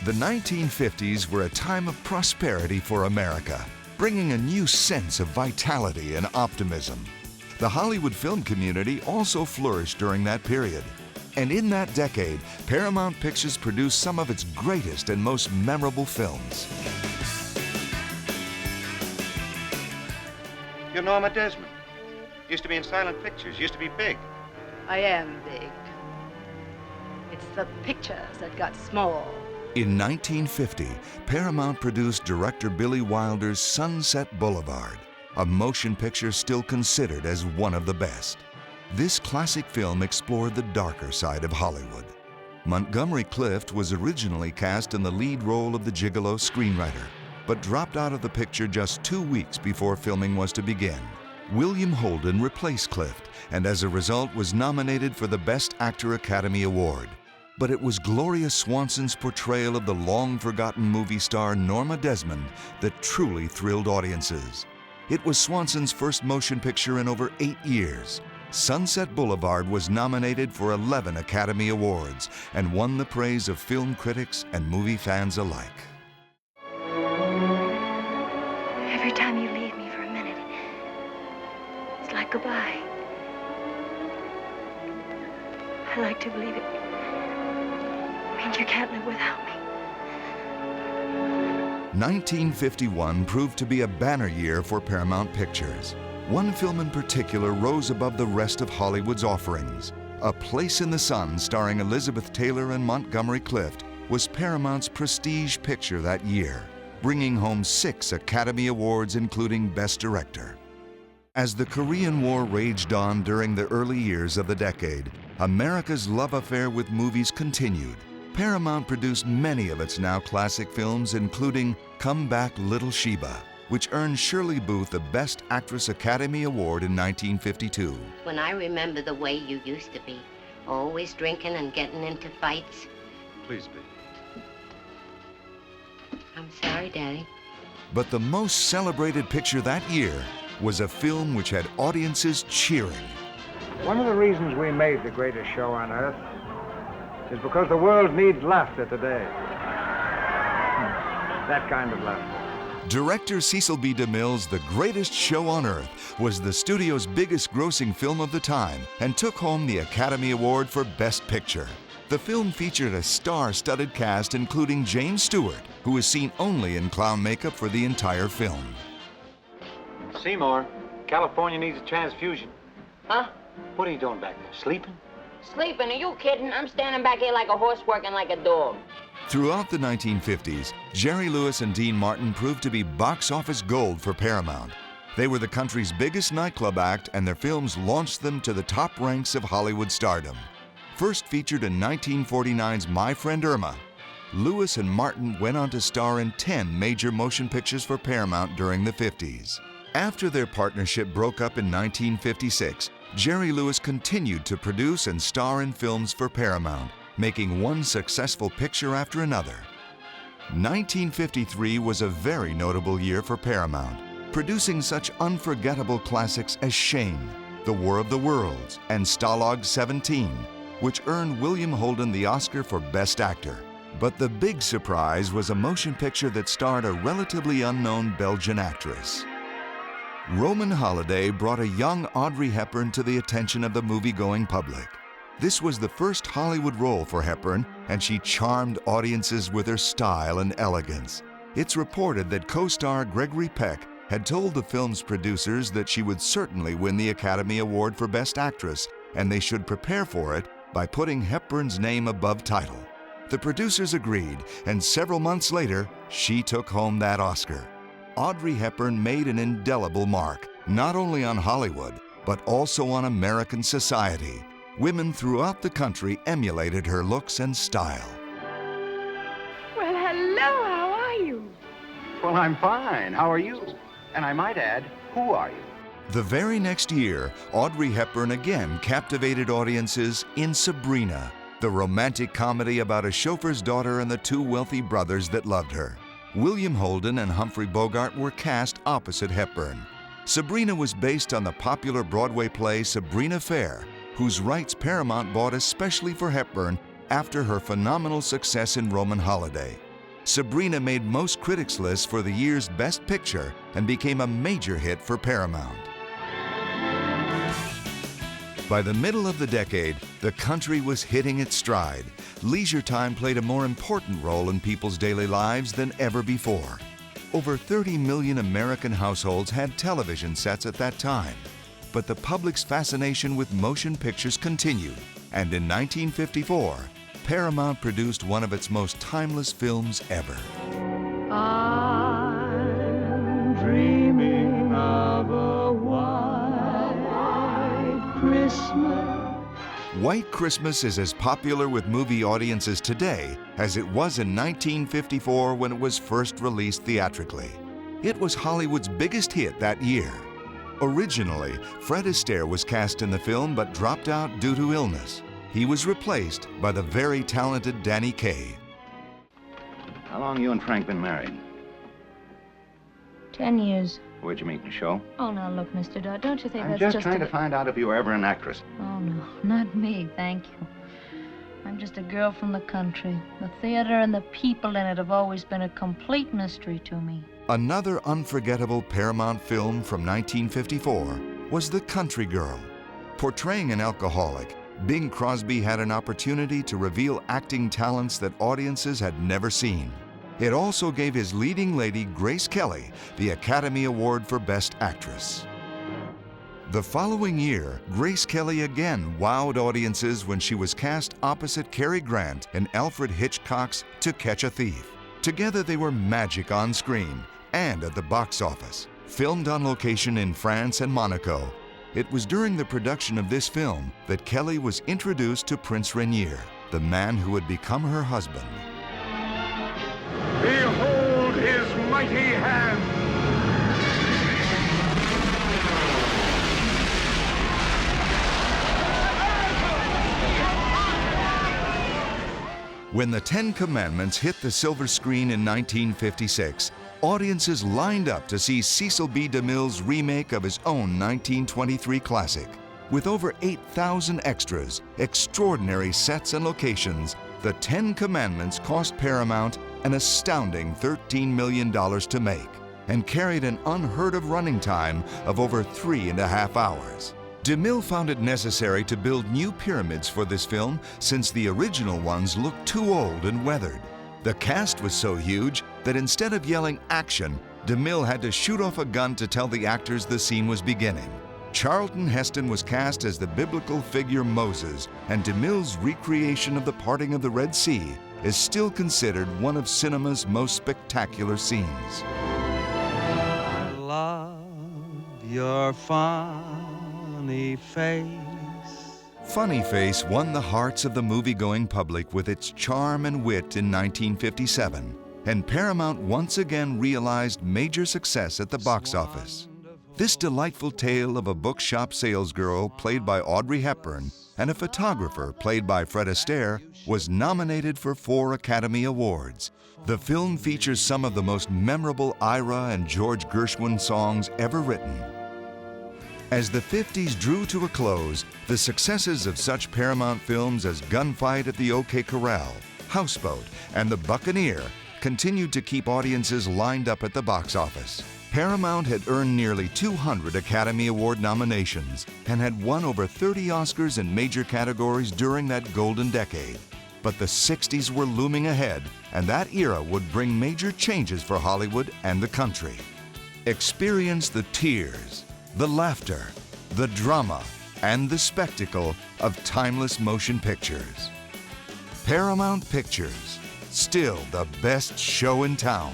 The 1950s were a time of prosperity for America, bringing a new sense of vitality and optimism. The Hollywood film community also flourished during that period. And in that decade, Paramount Pictures produced some of its greatest and most memorable films. You're Norma Desmond. Used to be in silent pictures, used to be big. I am big. It's the pictures that got small. In 1950, Paramount produced director Billy Wilder's Sunset Boulevard, a motion picture still considered as one of the best. This classic film explored the darker side of Hollywood. Montgomery Clift was originally cast in the lead role of the gigolo screenwriter, but dropped out of the picture just 2 weeks before filming was to begin. William Holden replaced Clift, and as a result was nominated for the Best Actor Academy Award. But it was Gloria Swanson's portrayal of the long-forgotten movie star Norma Desmond that truly thrilled audiences. It was Swanson's first motion picture in over 8 years. Sunset Boulevard was nominated for 11 Academy Awards and won the praise of film critics and movie fans alike. Every time you leave me for a minute, it's like goodbye. I like to believe it means you can't live without me. 1951 proved to be a banner year for Paramount Pictures. One film in particular rose above the rest of Hollywood's offerings. A Place in the Sun, starring Elizabeth Taylor and Montgomery Clift, was Paramount's prestige picture that year, bringing home 6 Academy Awards, including Best Director. As the Korean War raged on during the early years of the decade, America's love affair with movies continued. Paramount produced many of its now classic films, including Come Back Little Sheba, which earned Shirley Booth the Best Actress Academy Award in 1952. When I remember the way you used to be, always drinking and getting into fights. Please be. I'm sorry, Daddy. But the most celebrated picture that year was a film which had audiences cheering. One of the reasons we made the greatest show on earth is because the world needs laughter today. That kind of laughter. Director Cecil B. DeMille's The Greatest Show on Earth was the studio's biggest grossing film of the time and took home the Academy Award for Best Picture. The film featured a star-studded cast including James Stewart, who was seen only in clown makeup for the entire film. Seymour, California needs a transfusion. Huh? What are you doing back there, sleeping? Sleeping? Are you kidding? I'm standing back here like a horse working like a dog. Throughout the 1950s, Jerry Lewis and Dean Martin proved to be box office gold for Paramount. They were the country's biggest nightclub act, and their films launched them to the top ranks of Hollywood stardom. First featured in 1949's My Friend Irma, Lewis and Martin went on to star in 10 major motion pictures for Paramount during the 50s. After their partnership broke up in 1956, Jerry Lewis continued to produce and star in films for Paramount, making one successful picture after another. 1953 was a very notable year for Paramount, producing such unforgettable classics as Shane, The War of the Worlds, and Stalag 17, which earned William Holden the Oscar for Best Actor. But the big surprise was a motion picture that starred a relatively unknown Belgian actress. Roman Holiday brought a young Audrey Hepburn to the attention of the movie-going public. This was the first Hollywood role for Hepburn, and she charmed audiences with her style and elegance. It's reported that co-star Gregory Peck had told the film's producers that she would certainly win the Academy Award for Best Actress, and they should prepare for it by putting Hepburn's name above title. The producers agreed, and several months later, she took home that Oscar. Audrey Hepburn made an indelible mark, not only on Hollywood, but also on American society. Women throughout the country emulated her looks and style. Well, hello, how are you? Well, I'm fine. How are you? And I might add, who are you? The very next year, Audrey Hepburn again captivated audiences in Sabrina, the romantic comedy about a chauffeur's daughter and the 2 wealthy brothers that loved her. William Holden and Humphrey Bogart were cast opposite Hepburn. Sabrina was based on the popular Broadway play Sabrina Fair, whose rights Paramount bought especially for Hepburn after her phenomenal success in Roman Holiday. Sabrina made most critics' lists for the year's Best Picture and became a major hit for Paramount. By the middle of the decade, the country was hitting its stride. Leisure time played a more important role in people's daily lives than ever before. Over 30 million American households had television sets at that time. But the public's fascination with motion pictures continued, and in 1954, Paramount produced one of its most timeless films ever. I'm dreaming of a white Christmas. White Christmas is as popular with movie audiences today as it was in 1954 when it was first released theatrically. It was Hollywood's biggest hit that year. Originally, Fred Astaire was cast in the film but dropped out due to illness. He was replaced by the very talented Danny Kaye. How long you and Frank been married? 10 years. Where'd you meet, the show? Oh, now look, Mr. Dodd, don't you think I'm that's just just trying to find out if you were ever an actress. Oh, no, not me, thank you. I'm just a girl from the country. The theater and the people in it have always been a complete mystery to me. Another unforgettable Paramount film from 1954 was The Country Girl. Portraying an alcoholic, Bing Crosby had an opportunity to reveal acting talents that audiences had never seen. It also gave his leading lady, Grace Kelly, the Academy Award for Best Actress. The following year, Grace Kelly again wowed audiences when she was cast opposite Cary Grant in Alfred Hitchcock's To Catch a Thief. Together they were magic on screen and at the box office. Filmed on location in France and Monaco, it was during the production of this film that Kelly was introduced to Prince Rainier, the man who would become her husband. Behold his mighty hand! When the Ten Commandments hit the silver screen in 1956, audiences lined up to see Cecil B. DeMille's remake of his own 1923 classic. With over 8,000 extras, extraordinary sets and locations, the Ten Commandments cost Paramount an astounding $13 million to make and carried an unheard-of running time of over 3.5 hours. DeMille found it necessary to build new pyramids for this film since the original ones looked too old and weathered. The cast was so huge that instead of yelling action, DeMille had to shoot off a gun to tell the actors the scene was beginning. Charlton Heston was cast as the biblical figure Moses, and DeMille's recreation of the parting of the Red Sea is still considered one of cinema's most spectacular scenes. I love your funny face. Funny Face won the hearts of the movie-going public with its charm and wit in 1957, and Paramount once again realized major success at the box office. This delightful tale of a bookshop salesgirl played by Audrey Hepburn and a photographer played by Fred Astaire was nominated for 4 Academy Awards. The film features some of the most memorable Ira and George Gershwin songs ever written. As the 50s drew to a close, the successes of such Paramount films as Gunfight at the OK Corral, Houseboat, and The Buccaneer continued to keep audiences lined up at the box office. Paramount had earned nearly 200 Academy Award nominations and had won over 30 Oscars in major categories during that golden decade. But the 60s were looming ahead, and that era would bring major changes for Hollywood and the country. Experience the tears, the laughter, the drama, and the spectacle of timeless motion pictures. Paramount Pictures, still the best show in town.